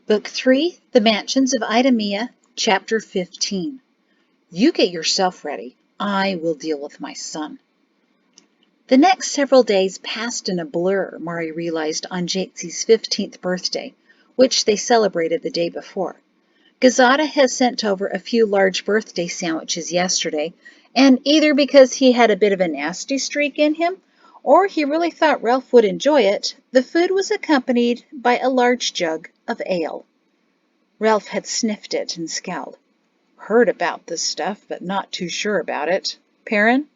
Book 3, The Mansions of Idumea, Chapter 15. You get yourself ready. I will deal with my son. The next several days passed in a blur, Mahrree realized, on Jates's 15th birthday, which they celebrated the day before. Gazada had sent over a few large birthday sandwiches yesterday, and either because he had a bit of a nasty streak in him, or he really thought Ralph would enjoy it, the food was accompanied by a large jug of ale. Ralph had sniffed it and scowled. Heard about this stuff, but not too sure about it. Perrin?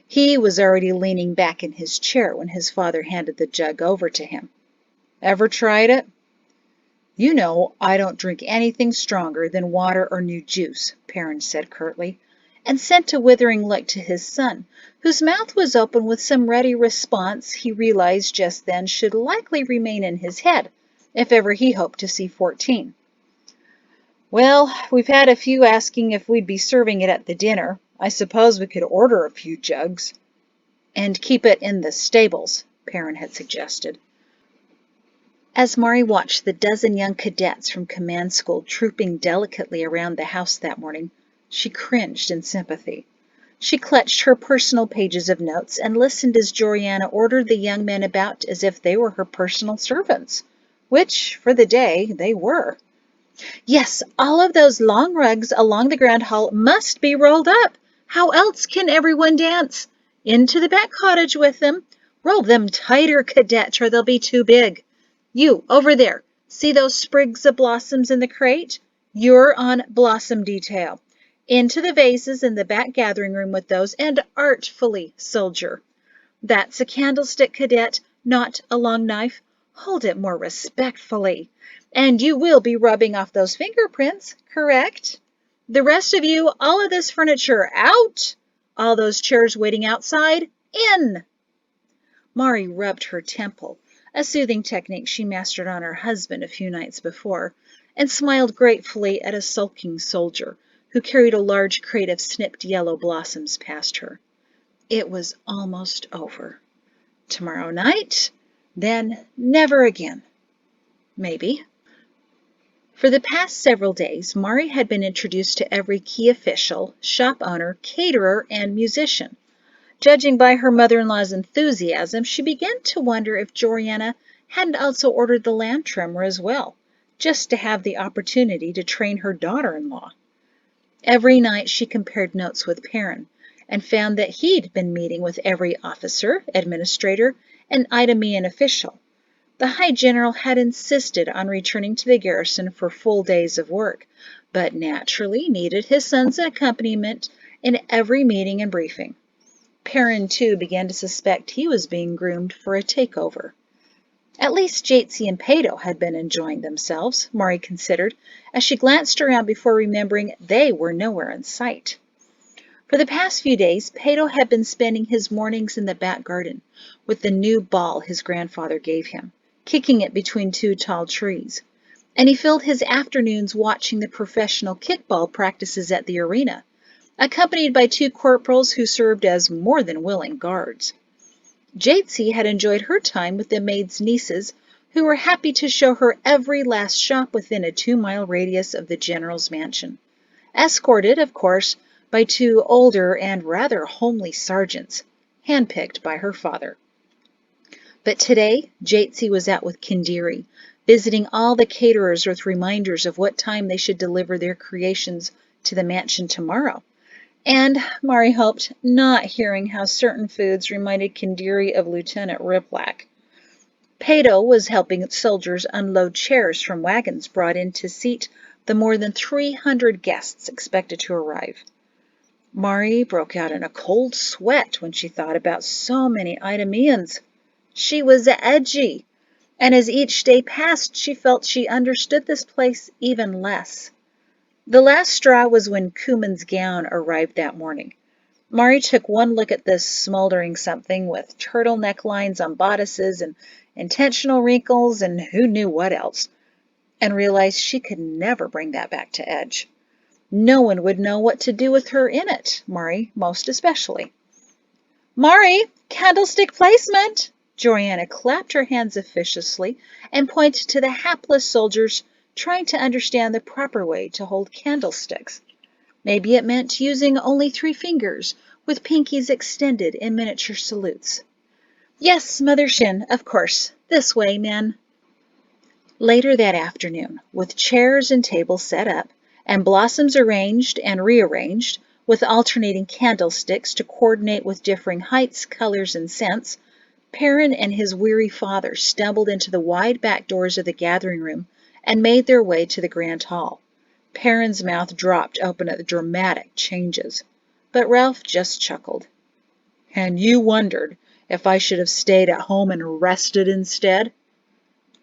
He was already leaning back in his chair when his father handed the jug over to him. Ever tried it? You know I don't drink anything stronger than water or new juice, Perrin said curtly, and sent a withering look to his son, whose mouth was open with some ready response he realized just then should likely remain in his head, if ever he hoped to see 14. Well, we've had a few asking if we'd be serving it at the dinner. I suppose we could order a few jugs. And keep it in the stables, Perrin had suggested. As Mahrree watched the dozen young cadets from command school trooping delicately around the house that morning, she cringed in sympathy. She clutched her personal pages of notes and listened as Joriana ordered the young men about as if they were her personal servants, which, for the day, they were. Yes, all of those long rugs along the grand hall must be rolled up. How else can everyone dance? Into the back cottage with them. Roll them tighter, cadets, or they'll be too big. You, over there, see those sprigs of blossoms in the crate? You're on blossom detail. Into the vases in the back gathering room with those, and artfully, soldier. That's a candlestick, cadet, not a long knife. Hold it more respectfully. And you will be rubbing off those fingerprints, correct? The rest of you, all of this furniture out. All those chairs waiting outside, in. Mahrree rubbed her temple, a soothing technique she mastered on her husband a few nights before, and smiled gratefully at a sulking soldier who carried a large crate of snipped yellow blossoms past her. It was almost over. Tomorrow night, then never again. Maybe. For the past several days, Mahrree had been introduced to every key official, shop owner, caterer, and musician. Judging by her mother-in-law's enthusiasm, she began to wonder if Joriana hadn't also ordered the lamb trimmer as well, just to have the opportunity to train her daughter-in-law. Every night she compared notes with Perrin, and found that he'd been meeting with every officer, administrator, and Idumean official. The High General had insisted on returning to the garrison for full days of work, but naturally needed his son's accompaniment in every meeting and briefing. Perrin, too, began to suspect he was being groomed for a takeover. At least Jatesy and Pato had been enjoying themselves, Mahrree considered, as she glanced around before remembering they were nowhere in sight. For the past few days, Pato had been spending his mornings in the back garden with the new ball his grandfather gave him, kicking it between two tall trees, and he filled his afternoons watching the professional kickball practices at the arena, accompanied by two corporals who served as more than willing guards. Jatesy had enjoyed her time with the maid's nieces, who were happy to show her every last shop within a 2-mile radius of the general's mansion, escorted, of course, by two older and rather homely sergeants, handpicked by her father. But today, Jatesy was out with Kindiri, visiting all the caterers with reminders of what time they should deliver their creations to the mansion tomorrow, and, Mahrree hoped, not hearing how certain foods reminded Kindiri of Lieutenant Riplack. Pato was helping soldiers unload chairs from wagons brought in to seat the more than 300 guests expected to arrive. Mahrree broke out in a cold sweat when she thought about so many Idumeans. She was edgy, and as each day passed, she felt she understood this place even less. The last straw was when Cuman's gown arrived that morning. Mahrree took one look at this smoldering something with turtle necklines on bodices and intentional wrinkles and who knew what else, and realized she could never bring that back to Edge. No one would know what to do with her in it, Mahrree most especially. Mahrree, candlestick placement! Joriana clapped her hands officiously and pointed to the hapless soldiers trying to understand the proper way to hold candlesticks. Maybe it meant using only 3 fingers, with pinkies extended in miniature salutes. Yes, Mother Shin, of course. This way, men. Later that afternoon, with chairs and tables set up, and blossoms arranged and rearranged, with alternating candlesticks to coordinate with differing heights, colors, and scents, Perrin and his weary father stumbled into the wide back doors of the gathering room and made their way to the grand hall. Perrin's mouth dropped open at the dramatic changes, but Ralph just chuckled. And you wondered if I should have stayed at home and rested instead?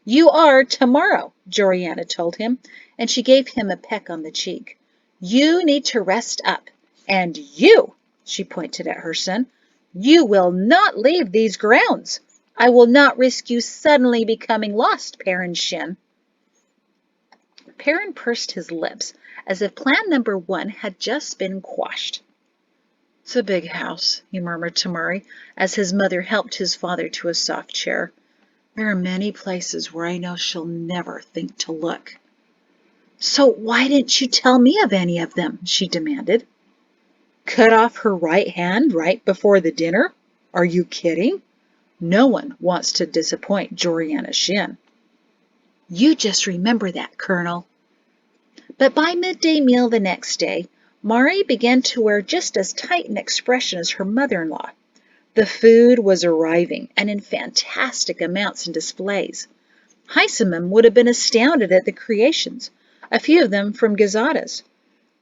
You are tomorrow, Georgiana told him, and she gave him a peck on the cheek. You need to rest up. And you, she pointed at her son, you will not leave these grounds. I will not risk you suddenly becoming lost, Perrin Shin. Perrin pursed his lips as if plan number 1 had just been quashed. It's a big house, he murmured to Mahrree as his mother helped his father to a soft chair. There are many places where I know she'll never think to look. So why didn't you tell me of any of them? She demanded. Cut off her right hand right before the dinner? Are you kidding? No one wants to disappoint Georgiana Shin. You just remember that, Colonel. But by midday meal the next day, Mahrree began to wear just as tight an expression as her mother-in-law. The food was arriving, and in fantastic amounts and displays. Heisemem would have been astounded at the creations, a few of them from Gazzada's.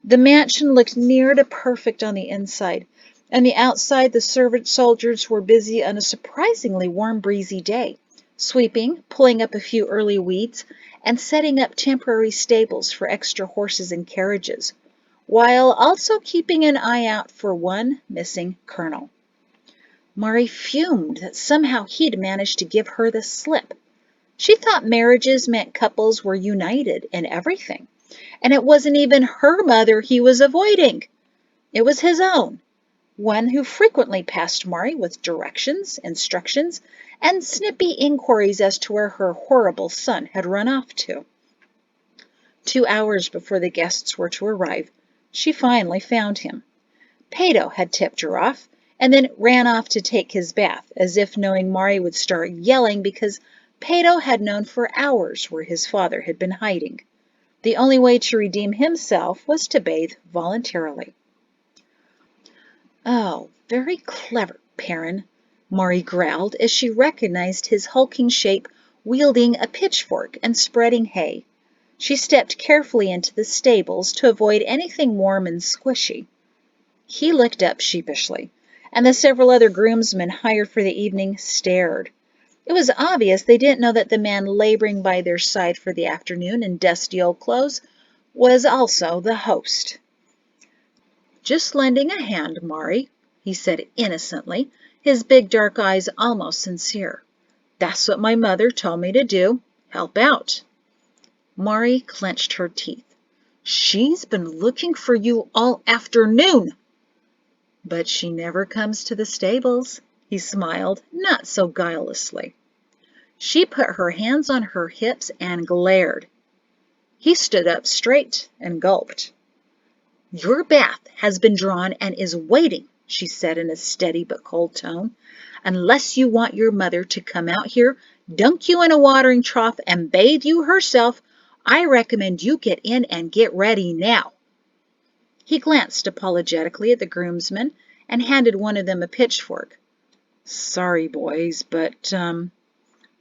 The mansion looked near to perfect on the inside, and the outside the servant soldiers were busy on a surprisingly warm, breezy day, sweeping, pulling up a few early weeds, and setting up temporary stables for extra horses and carriages, while also keeping an eye out for one missing colonel. Mahrree fumed that somehow he'd managed to give her the slip. She thought marriages meant couples were united in everything, and it wasn't even her mother he was avoiding. It was his own, one who frequently passed Mahrree with directions, instructions, and snippy inquiries as to where her horrible son had run off to. 2 hours before the guests were to arrive, she finally found him. Pato had tipped her off, and then ran off to take his bath, as if knowing Mahrree would start yelling because Pato had known for hours where his father had been hiding. The only way to redeem himself was to bathe voluntarily. Oh, very clever, Perrin, Mahrree growled as she recognized his hulking shape wielding a pitchfork and spreading hay. She stepped carefully into the stables to avoid anything warm and squishy. He looked up sheepishly, and the several other groomsmen hired for the evening stared. It was obvious they didn't know that the man laboring by their side for the afternoon in dusty old clothes was also the host. Just lending a hand, Mahrree, he said innocently, his big dark eyes almost sincere. That's what my mother told me to do, help out. Mahrree clenched her teeth. She's been looking for you all afternoon. But she never comes to the stables, he smiled, not so guilelessly. She put her hands on her hips and glared. He stood up straight and gulped. Your bath has been drawn and is waiting, she said in a steady but cold tone. Unless you want your mother to come out here, dunk you in a watering trough, and bathe you herself, I recommend you get in and get ready now. He glanced apologetically at the groomsmen and handed one of them a pitchfork. Sorry, boys, but,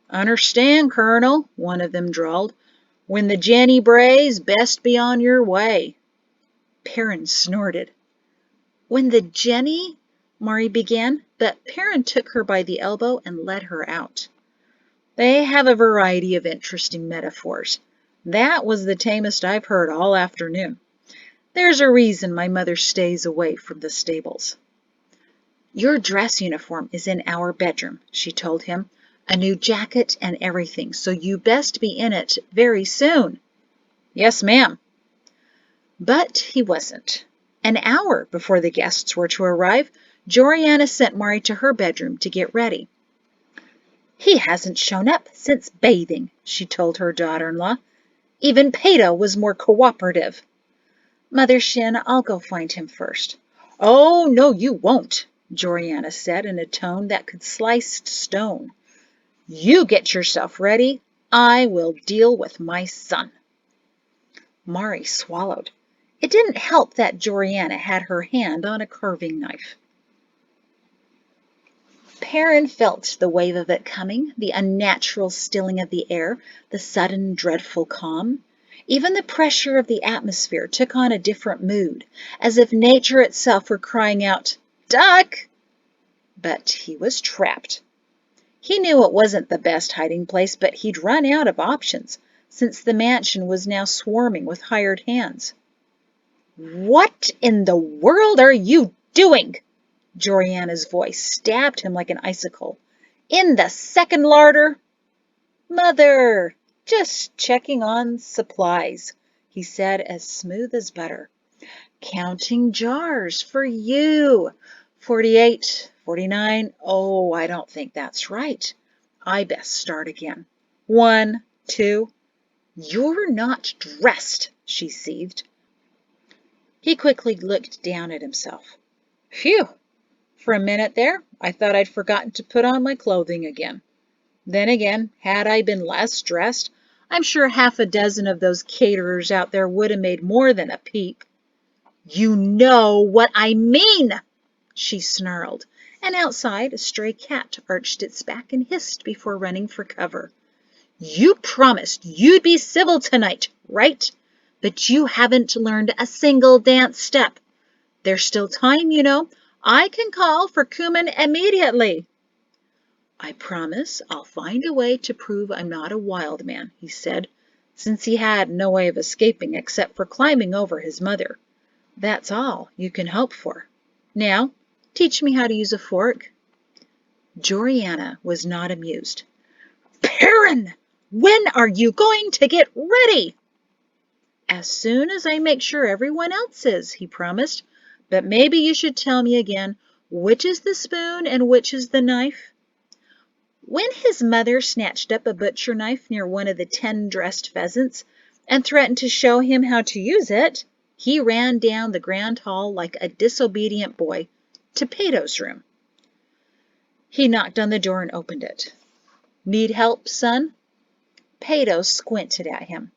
Understand, Colonel, one of them drawled. When the Jenny brays, best be on your way. Perrin snorted. When the Jenny, Mahrree began, but Perrin took her by the elbow and led her out. They have a variety of interesting metaphors. That was the tamest I've heard all afternoon. There's a reason my mother stays away from the stables. Your dress uniform is in our bedroom, she told him. A new jacket and everything, so you best be in it very soon. Yes, ma'am. But he wasn't. An hour before the guests were to arrive, Georgiana sent Mahrree to her bedroom to get ready. He hasn't shown up since bathing, she told her daughter-in-law. Even Pedo was more cooperative. Mother Shin, I'll go find him first. Oh, no, you won't, Joriana said in a tone that could slice stone. You get yourself ready. I will deal with my son. Mahrree swallowed. It didn't help that Joriana had her hand on a carving knife. Perrin felt the wave of it coming, the unnatural stilling of the air, the sudden dreadful calm. Even the pressure of the atmosphere took on a different mood, as if nature itself were crying out, "Duck!" But he was trapped. He knew it wasn't the best hiding place, but he'd run out of options, since the mansion was now swarming with hired hands. "What in the world are you doing?" Joriana's voice stabbed him like an icicle. "In the second larder?" "Mother, just checking on supplies," he said as smooth as butter. "Counting jars for you. 48, 49. Oh, I don't think that's right. I best start again. 1, 2. You're not dressed," she seethed. He quickly looked down at himself. Phew! For a minute there, I thought I'd forgotten to put on my clothing again. Then again, had I been less dressed, I'm sure half a dozen of those caterers out there would have made more than a peep. "You know what I mean," she snarled, and outside a stray cat arched its back and hissed before running for cover. "You promised you'd be civil tonight, right? But you haven't learned a single dance step. There's still time, you know. I can call for cumin immediately." "I promise I'll find a way to prove I'm not a wild man," he said, since he had no way of escaping except for climbing over his mother. "That's all you can hope for. Now, teach me how to use a fork." Joriana was not amused. "Perrin, when are you going to get ready?" "As soon as I make sure everyone else is," he promised. "But maybe you should tell me again, which is the spoon and which is the knife?" When his mother snatched up a butcher knife near one of the 10 dressed pheasants and threatened to show him how to use it, he ran down the grand hall like a disobedient boy to Pedo's room. He knocked on the door and opened it. "Need help, son?" Pedo squinted at him.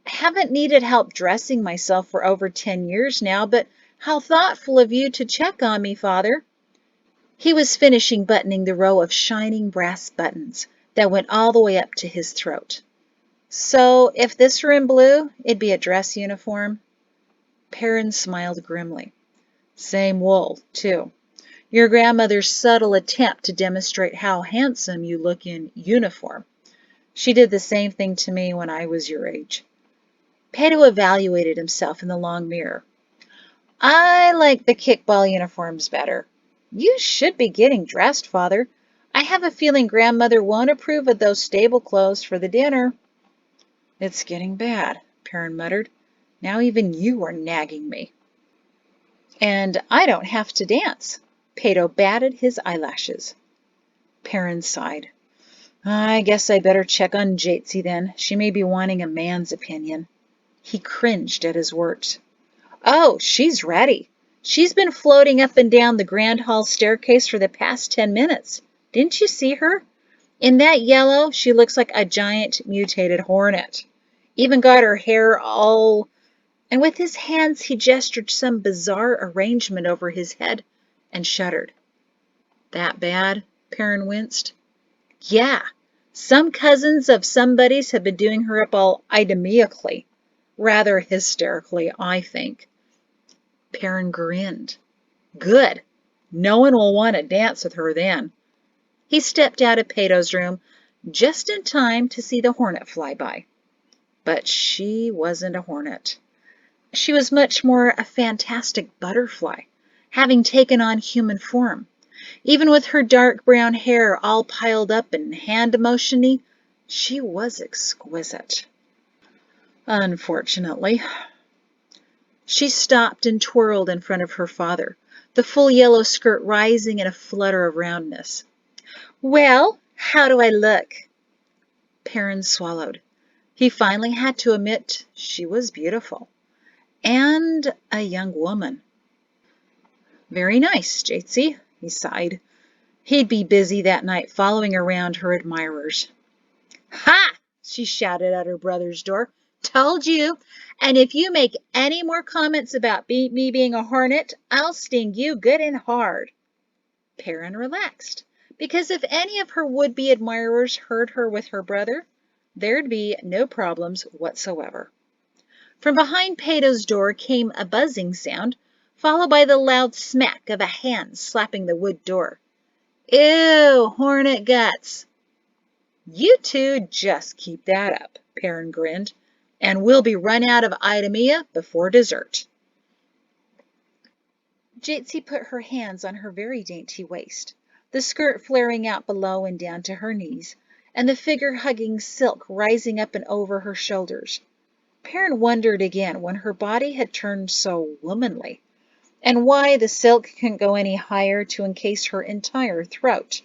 "I haven't needed help dressing myself for over 10 years now, but how thoughtful of you to check on me, Father." He was finishing buttoning the row of shining brass buttons that went all the way up to his throat. "So, if this were in blue, it'd be a dress uniform?" Perrin smiled grimly. "Same wool, too. Your grandmother's subtle attempt to demonstrate how handsome you look in uniform. She did the same thing to me when I was your age." Pedo evaluated himself in the long mirror. "I like the kickball uniforms better. You should be getting dressed, Father. I have a feeling Grandmother won't approve of those stable clothes for the dinner." "It's getting bad," Perrin muttered. "Now even you are nagging me." "And I don't have to dance." Pedo batted his eyelashes. Perrin sighed. "I guess I better check on Jatesy then. She may be wanting a man's opinion." He cringed at his words. "Oh, she's ready. She's been floating up and down the grand hall staircase for the past 10 minutes. Didn't you see her? In that yellow, she looks like a giant mutated hornet. Even got her hair all..." And with his hands he gestured some bizarre arrangement over his head and shuddered. "That bad?" Perrin winced. "Yeah, some cousins of somebody's have been doing her up all Idumeacally. Rather hysterically, I think." Perrin grinned. "Good. No one will want to dance with her then." He stepped out of Pedo's room just in time to see the hornet fly by. But she wasn't a hornet. She was much more a fantastic butterfly, having taken on human form. Even with her dark brown hair all piled up and hand-motiony, she was exquisite. Unfortunately. She stopped and twirled in front of her father, the full yellow skirt rising in a flutter of roundness. "Well, how do I look?" Perrin swallowed. He finally had to admit she was beautiful. And a young woman. Very nice, Jatesy, he sighed. He'd be busy that night following around her admirers. Ha! She shouted at her brother's door. Told you. And if you make any more comments about me being a hornet, I'll sting you good and hard. Perrin relaxed, because if any of her would-be admirers heard her with her brother, there'd be no problems whatsoever. From behind Pato's door came a buzzing sound, followed by the loud smack of a hand slapping the wood door. Ew, hornet guts! You two just keep that up, Perrin grinned, and we'll be run out of Idumea before dessert. Jatesy put her hands on her very dainty waist, the skirt flaring out below and down to her knees, and the figure-hugging silk rising up and over her shoulders. Perrin wondered again when her body had turned so womanly, and why the silk couldn't go any higher to encase her entire throat.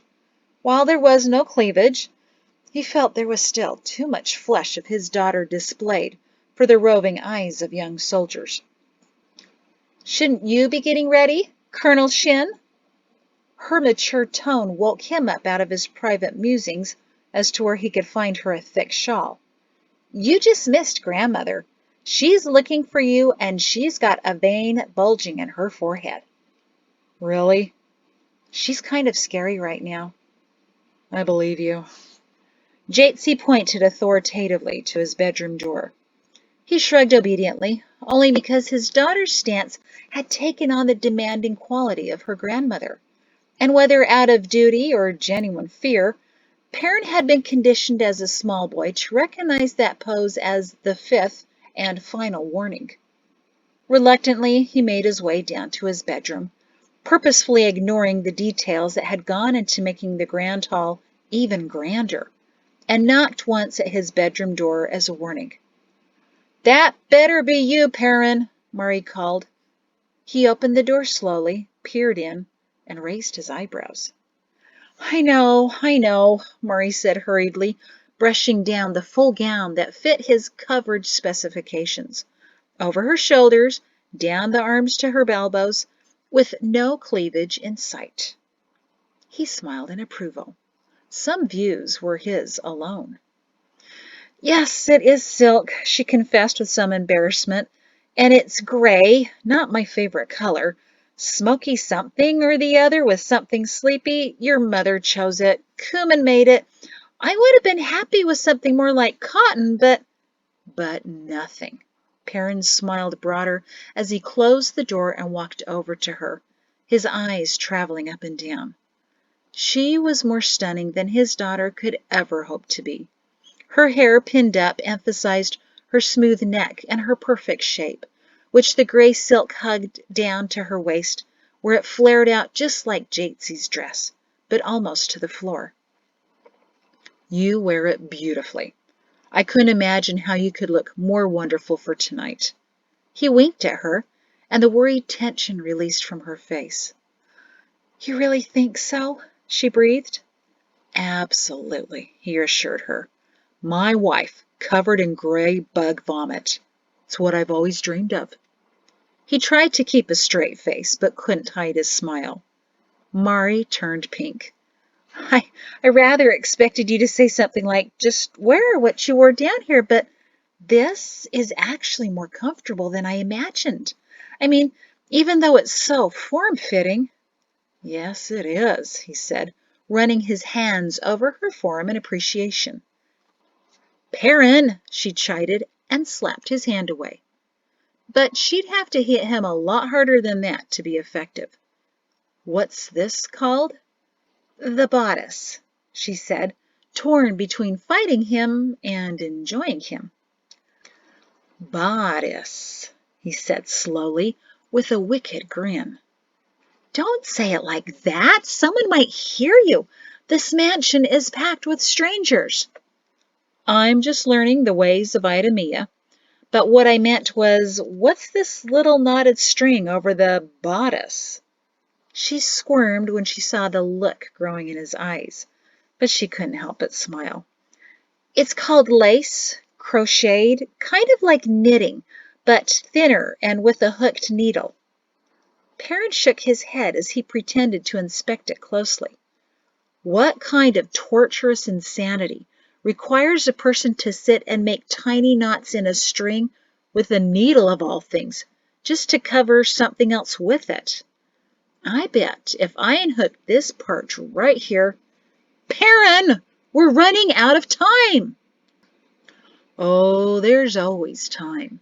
While there was no cleavage, he felt there was still too much flesh of his daughter displayed for the roving eyes of young soldiers. Shouldn't you be getting ready, Colonel Shin? Her mature tone woke him up out of his private musings as to where he could find her a thick shawl. You just missed Grandmother. She's looking for you, and she's got a vein bulging in her forehead. Really? She's kind of scary right now. I believe you. Jatesy pointed authoritatively to his bedroom door. He shrugged obediently, only because his daughter's stance had taken on the demanding quality of her grandmother, and whether out of duty or genuine fear, Perrin had been conditioned as a small boy to recognize that pose as the fifth and final warning. Reluctantly, he made his way down to his bedroom, purposefully ignoring the details that had gone into making the grand hall even grander, and knocked once at his bedroom door as a warning. That better be you, Perrin, Mahrree called. He opened the door slowly, peered in, and raised his eyebrows. I know, Mahrree said hurriedly, brushing down the full gown that fit his coverage specifications, over her shoulders, down the arms to her elbows, with no cleavage in sight. He smiled in approval. Some views were his alone. Yes, it is silk, she confessed with some embarrassment, and it's gray, not my favorite color. Smoky something or the other with something sleepy. Your mother chose it. Cumin made it. I would have been happy with something more like cotton, but nothing. Perrin smiled broader as he closed the door and walked over to her, his eyes traveling up and down. She was more stunning than his daughter could ever hope to be. Her hair pinned up emphasized her smooth neck and her perfect shape, which the gray silk hugged down to her waist, where it flared out just like Jatesy's dress, but almost to the floor. You wear it beautifully. I couldn't imagine how you could look more wonderful for tonight. He winked at her, and the worried tension released from her face. You really think so? She breathed. Absolutely, he assured her. My wife, covered in gray bug vomit. It's what I've always dreamed of. He tried to keep a straight face, but couldn't hide his smile. Mahrree turned pink. I rather expected you to say something like, just wear what you wore down here, but this is actually more comfortable than I imagined. I mean, even though it's so form-fitting. Yes, it is, he said, running his hands over her form in appreciation. Perrin, she chided, and slapped his hand away. But she'd have to hit him a lot harder than that to be effective. What's this called? The bodice, she said, torn between fighting him and enjoying him. Bodice, he said slowly, with a wicked grin. Don't say it like that. Someone might hear you. This mansion is packed with strangers. I'm just learning the ways of Idumea. But what I meant was, what's this little knotted string over the bodice? She squirmed when she saw the look growing in his eyes, but she couldn't help but smile. It's called lace, crocheted, kind of like knitting, but thinner and with a hooked needle. Perrin shook his head as he pretended to inspect it closely. What kind of torturous insanity requires a person to sit and make tiny knots in a string with a needle of all things, just to cover something else with it? I bet if I unhook this part right here... Perrin, we're running out of time! Oh, there's always time.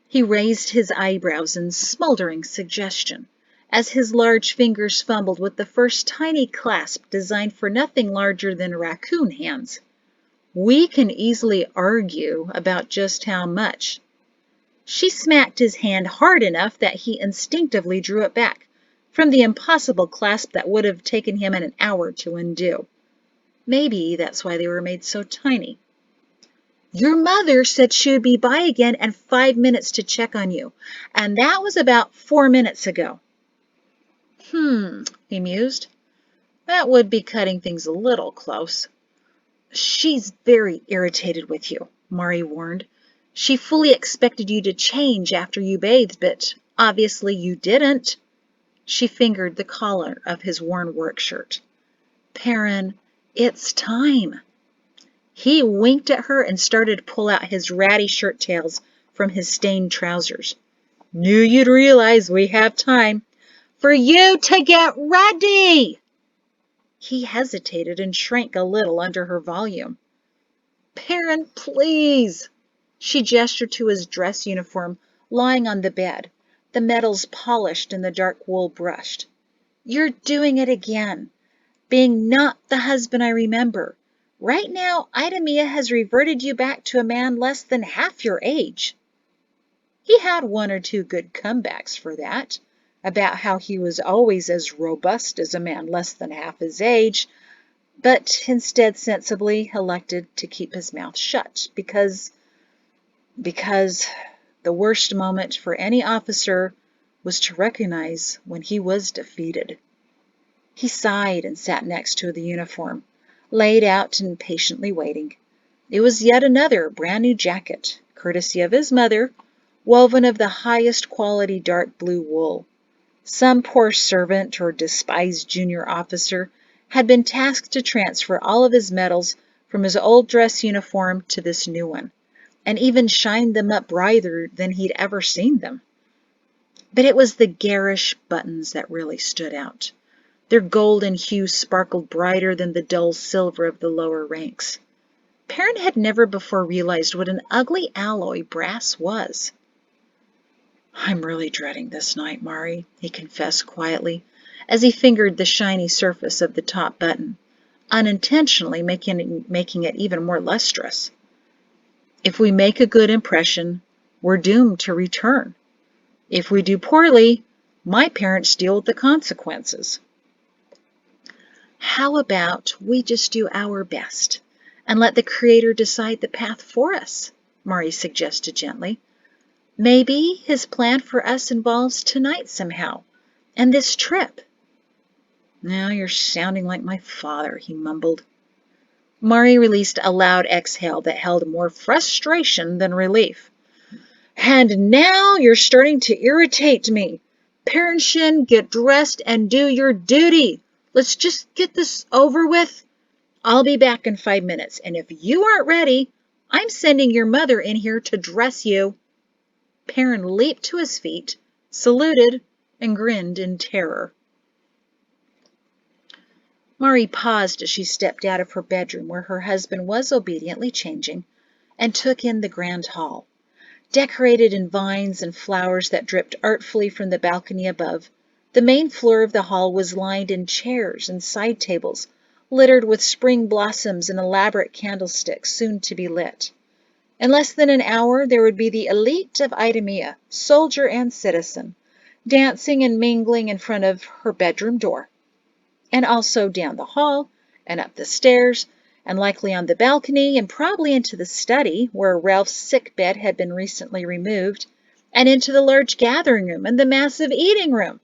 He raised his eyebrows in smoldering suggestion as his large fingers fumbled with the first tiny clasp designed for nothing larger than raccoon hands. We can easily argue about just how much. She smacked his hand hard enough that he instinctively drew it back from the impossible clasp that would have taken him an hour to undo. Maybe that's why they were made so tiny. Your mother said she would be by again in 5 minutes to check on you, and that was about 4 minutes ago. He mused. That would be cutting things a little close. She's very irritated with you, Mahrree warned. She fully expected you to change after you bathed, but obviously you didn't. She fingered the collar of his worn work shirt. Perrin, it's time. He winked at her and started to pull out his ratty shirt tails from his stained trousers. Knew you'd realize we have time. For you to get ready! He hesitated and shrank a little under her volume. Perrin, please! She gestured to his dress uniform lying on the bed, the metals polished and the dark wool brushed. You're doing it again, being not the husband I remember. Right now, Idumea has reverted you back to a man less than half your age. He had 1 or 2 good comebacks for that, about how he was always as robust as a man less than half his age, but instead sensibly elected to keep his mouth shut because the worst moment for any officer was to recognize when he was defeated. He sighed and sat next to the uniform, laid out and patiently waiting. It was yet another brand new jacket, courtesy of his mother, woven of the highest quality dark blue wool. Some poor servant or despised junior officer had been tasked to transfer all of his medals from his old dress uniform to this new one, and even shined them up brighter than he'd ever seen them. But it was the garish buttons that really stood out. Their golden hue sparkled brighter than the dull silver of the lower ranks. Perrin had never before realized what an ugly alloy brass was. I'm really dreading this night, Mahrree, he confessed quietly, as he fingered the shiny surface of the top button, unintentionally making it even more lustrous. If we make a good impression, we're doomed to return. If we do poorly, my parents deal with the consequences. How about we just do our best and let the Creator decide the path for us? Mahrree suggested gently. Maybe his plan for us involves tonight somehow, and this trip. Now you're sounding like my father, he mumbled. Mahrree released a loud exhale that held more frustration than relief. And now you're starting to irritate me. Perrin, get dressed and do your duty. Let's just get this over with. I'll be back in 5 minutes, and if you aren't ready, I'm sending your mother in here to dress you. Perrin leaped to his feet, saluted, and grinned in terror. Mahrree paused as she stepped out of her bedroom where her husband was obediently changing, and took in the grand hall. Decorated in vines and flowers that dripped artfully from the balcony above, the main floor of the hall was lined in chairs and side tables, littered with spring blossoms and elaborate candlesticks soon to be lit. In less than an hour, there would be the elite of Idumea, soldier and citizen, dancing and mingling in front of her bedroom door, and also down the hall and up the stairs, and likely on the balcony and probably into the study where Ralph's sick bed had been recently removed, and into the large gathering room and the massive eating room.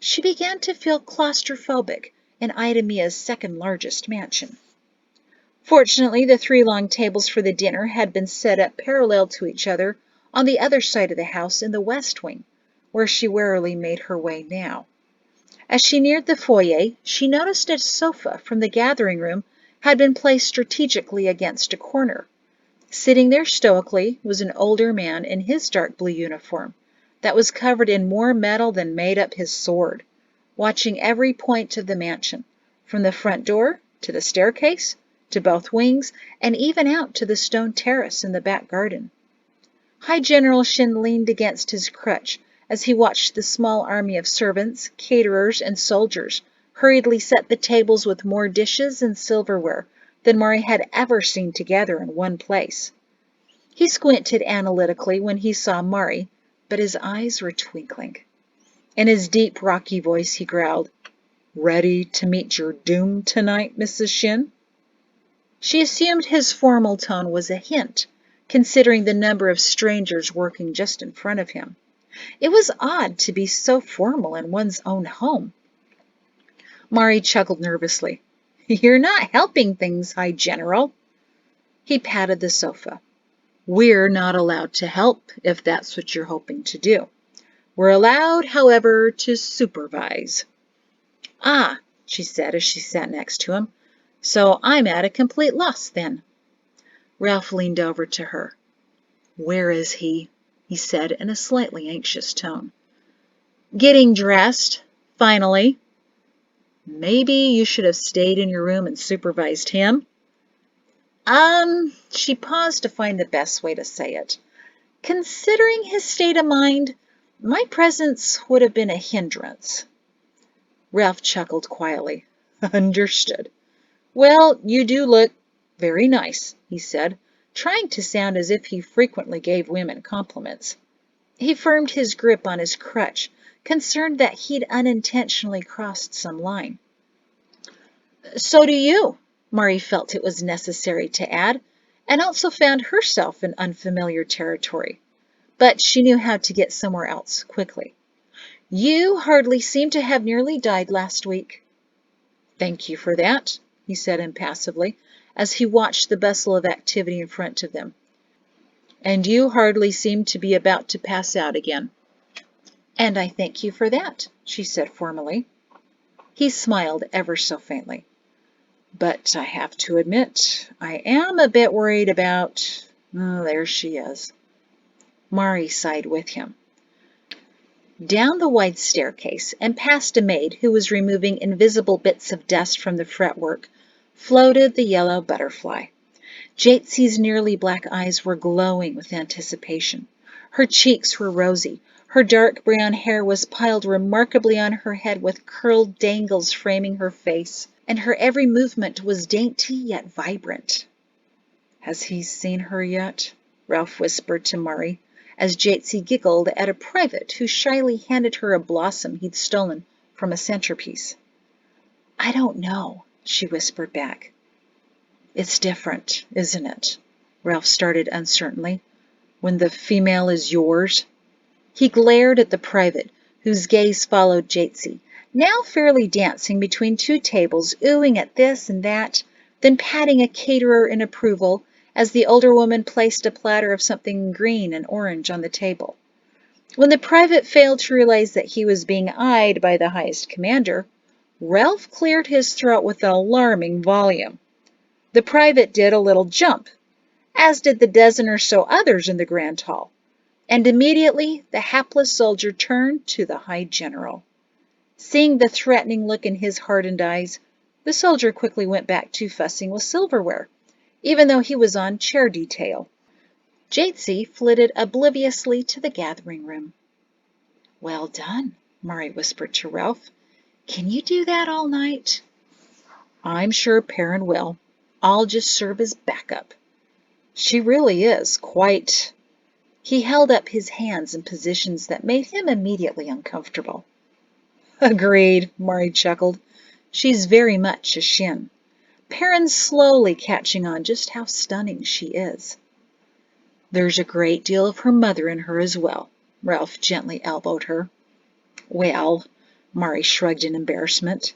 She began to feel claustrophobic in Idumea's second largest mansion. Fortunately, the 3 long tables for the dinner had been set up parallel to each other on the other side of the house in the west wing, where she warily made her way now. As she neared the foyer, she noticed a sofa from the gathering room had been placed strategically against a corner. Sitting there stoically was an older man in his dark blue uniform that was covered in more metal than made up his sword, watching every point of the mansion, from the front door to the staircase, to both wings, and even out to the stone terrace in the back garden. High General Shin leaned against his crutch as he watched the small army of servants, caterers, and soldiers hurriedly set the tables with more dishes and silverware than Mahrree had ever seen together in one place. He squinted analytically when he saw Mahrree, but his eyes were twinkling. In his deep, rocky voice, he growled, "Ready to meet your doom tonight, Mrs. Shin?" She assumed his formal tone was a hint, considering the number of strangers working just in front of him. It was odd to be so formal in one's own home. Mahrree chuckled nervously. "You're not helping things, High General." He patted the sofa. "We're not allowed to help, if that's what you're hoping to do. We're allowed, however, to supervise." "Ah," she said as she sat next to him. "So I'm at a complete loss, then." Ralph leaned over to her. "Where is he?" he said in a slightly anxious tone. "Getting dressed, finally." "Maybe you should have stayed in your room and supervised him." She paused to find the best way to say it. "Considering his state of mind, my presence would have been a hindrance." Ralph chuckled quietly. "Understood. Well, you do look very nice," he said, trying to sound as if he frequently gave women compliments. He firmed his grip on his crutch, concerned that he'd unintentionally crossed some line. "So do you," Mahrree felt it was necessary to add, and also found herself in unfamiliar territory. But she knew how to get somewhere else quickly. "You hardly seem to have nearly died last week." "Thank you for that," he said impassively, as he watched the bustle of activity in front of them. "And you hardly seem to be about to pass out again." "And I thank you for that," she said formally. He smiled ever so faintly. "But I have to admit, I am a bit worried about... Oh, there she is." Mahrree sighed with him. Down the wide staircase and past a maid who was removing invisible bits of dust from the fretwork floated the yellow butterfly. Jatsy's nearly black eyes were glowing with anticipation. Her cheeks were rosy. Her dark brown hair was piled remarkably on her head with curled dangles framing her face, and her every movement was dainty yet vibrant. "Has he seen her yet?" Ralph whispered to Mahrree, as Jatsy giggled at a private who shyly handed her a blossom he'd stolen from a centerpiece. "I don't know," she whispered back. "It's different, isn't it?" Ralph started uncertainly. "When the female is yours?" He glared at the private, whose gaze followed Jatsy, now fairly dancing between 2 tables, oohing at this and that, then patting a caterer in approval as the older woman placed a platter of something green and orange on the table. When the private failed to realize that he was being eyed by the highest commander, Ralph cleared his throat with an alarming volume. The private did a little jump, as did the dozen or so others in the grand hall, and immediately the hapless soldier turned to the High General. Seeing the threatening look in his hardened eyes, the soldier quickly went back to fussing with silverware, even though he was on chair detail. Jatsy flitted obliviously to the gathering room. "Well done," Mahrree whispered to Ralph. "Can you do that all night?" "I'm sure Perrin will. I'll just serve as backup. She really is quite..." He held up his hands in positions that made him immediately uncomfortable. "Agreed," Mahrree chuckled. "She's very much a Shin. Perrin's slowly catching on just how stunning she is." "There's a great deal of her mother in her as well," Ralph gently elbowed her. "Well," Mahrree shrugged in embarrassment.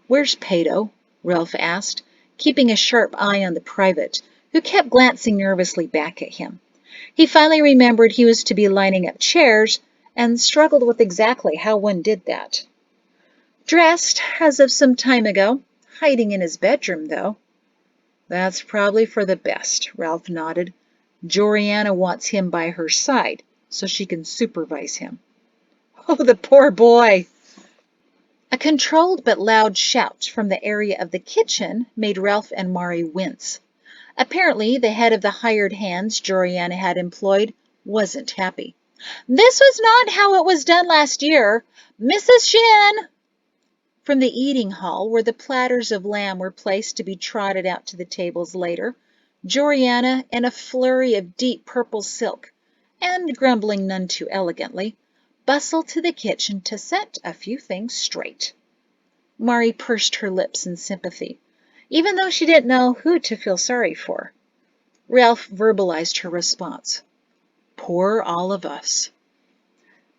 "Where's Pato?" Ralph asked, keeping a sharp eye on the private, who kept glancing nervously back at him. He finally remembered he was to be lining up chairs and struggled with exactly how one did that. Dressed as of some time ago, hiding in his bedroom, though. That's probably for the best, Ralph nodded. Joriana wants him by her side so she can supervise him. Oh, the poor boy! A controlled but loud shout from the area of the kitchen made Ralph and Mahrree wince. Apparently, the head of the hired hands Joriana had employed wasn't happy. "This was not how it was done last year. Mrs. Shin!" From the eating hall, where the platters of lamb were placed to be trotted out to the tables later, Joriana, in a flurry of deep purple silk, and grumbling none too elegantly, bustled to the kitchen to set a few things straight. Mahrree pursed her lips in sympathy, even though she didn't know who to feel sorry for. Ralph verbalized her response. "Poor all of us."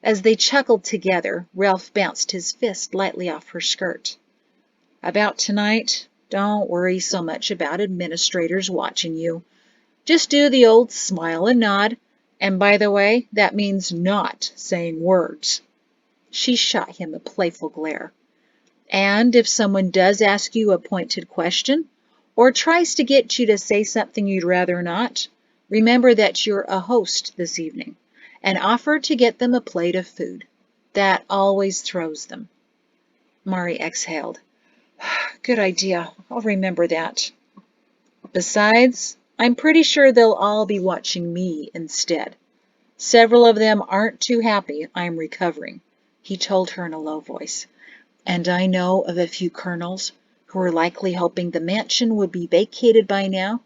As they chuckled together, Ralph bounced his fist lightly off her skirt. "About tonight, don't worry so much about administrators watching you. Just do the old smile and nod, and by the way, that means not saying words." She shot him a playful glare. "And if someone does ask you a pointed question, or tries to get you to say something you'd rather not, remember that you're a host this evening, and offer to get them a plate of food. That always throws them." Mahrree exhaled. "Good idea. I'll remember that. Besides, I'm pretty sure they'll all be watching me instead. Several of them aren't too happy I'm recovering," he told her in a low voice. "And I know of a few colonels who are likely hoping the mansion would be vacated by now,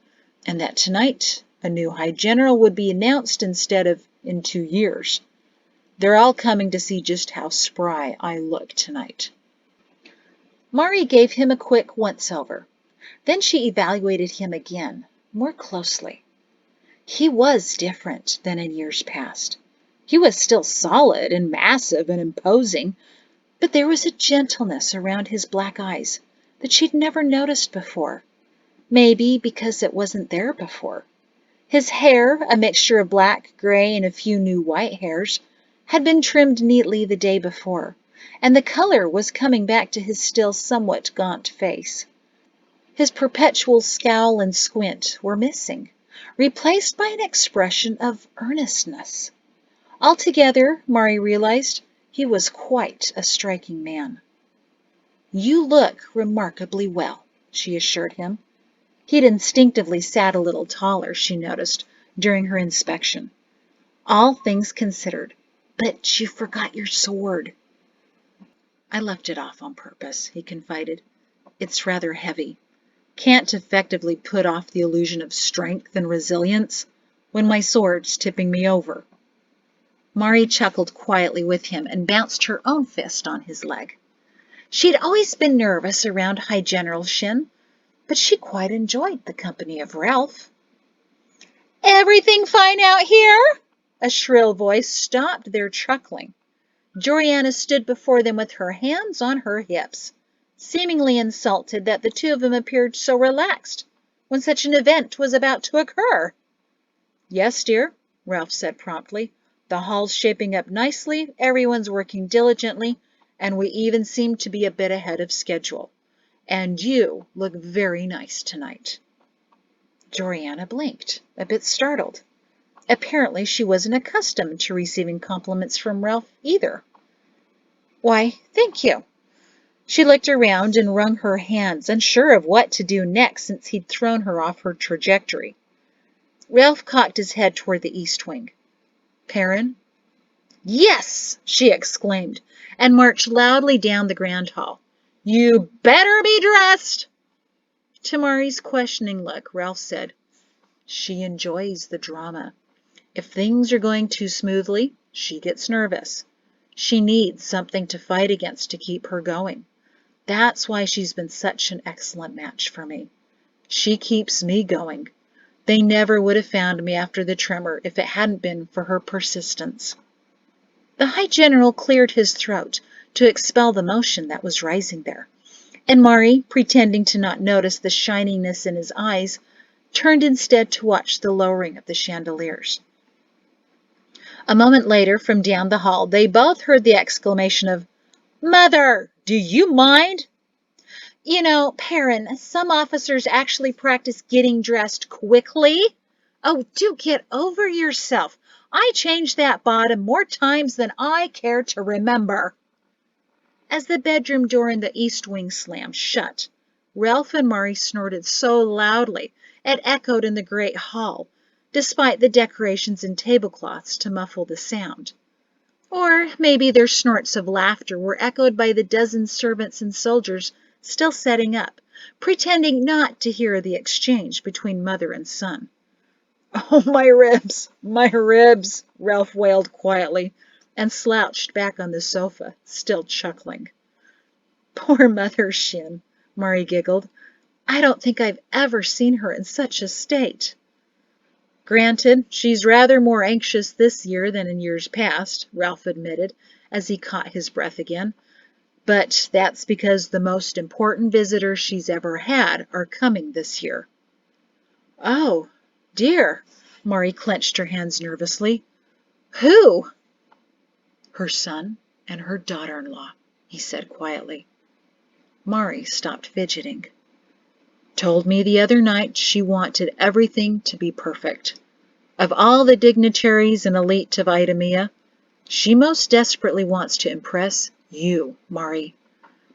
and that tonight a new high general would be announced instead of in 2 years. They're all coming to see just how spry I look tonight." Mahrree gave him a quick once-over. Then she evaluated him again, more closely. He was different than in years past. He was still solid and massive and imposing, but there was a gentleness around his black eyes that she'd never noticed before. Maybe because it wasn't there before. His hair, a mixture of black, gray, and a few new white hairs, had been trimmed neatly the day before, and the color was coming back to his still somewhat gaunt face. His perpetual scowl and squint were missing, replaced by an expression of earnestness. Altogether, Mahrree realized, he was quite a striking man. "You look remarkably well," she assured him. He'd instinctively sat a little taller, she noticed, during her inspection. "All things considered. But you forgot your sword." "I left it off on purpose," he confided. "It's rather heavy. Can't effectively put off the illusion of strength and resilience when my sword's tipping me over." Mahrree chuckled quietly with him and bounced her own fist on his leg. She'd always been nervous around High General Shin, but she quite enjoyed the company of Ralph. "Everything fine out here?" A shrill voice stopped their chuckling. Joriana stood before them with her hands on her hips, seemingly insulted that the two of them appeared so relaxed when such an event was about to occur. "Yes, dear," Ralph said promptly. "The hall's shaping up nicely, everyone's working diligently, and we even seem to be a bit ahead of schedule. And you look very nice tonight." Joriana blinked, a bit startled. Apparently she wasn't accustomed to receiving compliments from Ralph either. "Why, thank you." She looked around and wrung her hands, unsure of what to do next since he'd thrown her off her trajectory. Ralph cocked his head toward the east wing. "Perrin?" "Yes!" she exclaimed, and marched loudly down the grand hall. "You better be dressed!" To Mahrree's questioning look, Ralph said, "She enjoys the drama. If things are going too smoothly, she gets nervous. She needs something to fight against to keep her going. That's why she's been such an excellent match for me. She keeps me going. They never would have found me after the tremor if it hadn't been for her persistence." The High General cleared his throat to expel the motion that was rising there, And Mahrree, pretending to not notice the shininess in his eyes, turned instead to watch the lowering of the chandeliers. A moment later, from down the hall, they both heard the exclamation of, "Mother, do you mind?" You know, Perrin, some officers actually practice getting dressed quickly. Oh, do get over yourself. I changed that bottom more times than I care to remember. As the bedroom door in the east wing slammed shut, Ralph and Mahrree snorted so loudly it echoed in the great hall, despite the decorations and tablecloths to muffle the sound. Or maybe their snorts of laughter were echoed by the dozen servants and soldiers still setting up, pretending not to hear the exchange between mother and son. "Oh, my ribs," Ralph wailed quietly, and slouched back on the sofa, still chuckling. "Poor mother's shin," Mahrree giggled. "I don't think I've ever seen her in such a state." "Granted, she's rather more anxious this year than in years past," Ralph admitted, as he caught his breath again. "But that's because the most important visitors she's ever had are coming this year." "Oh, dear," Mahrree clenched her hands nervously. "Who?" "Her son and her daughter-in-law," he said quietly. Mahrree stopped fidgeting. "Told me the other night she wanted everything to be perfect. Of all the dignitaries and elite of Idumea, she most desperately wants to impress you, Mahrree,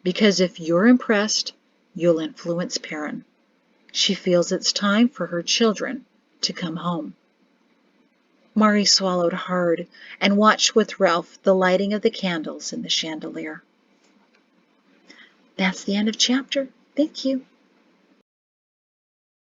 because if you're impressed, you'll influence Perrin. She feels it's time for her children to come home." Mahrree swallowed hard and watched with Ralph the lighting of the candles in the chandelier. That's the end of chapter. Thank you.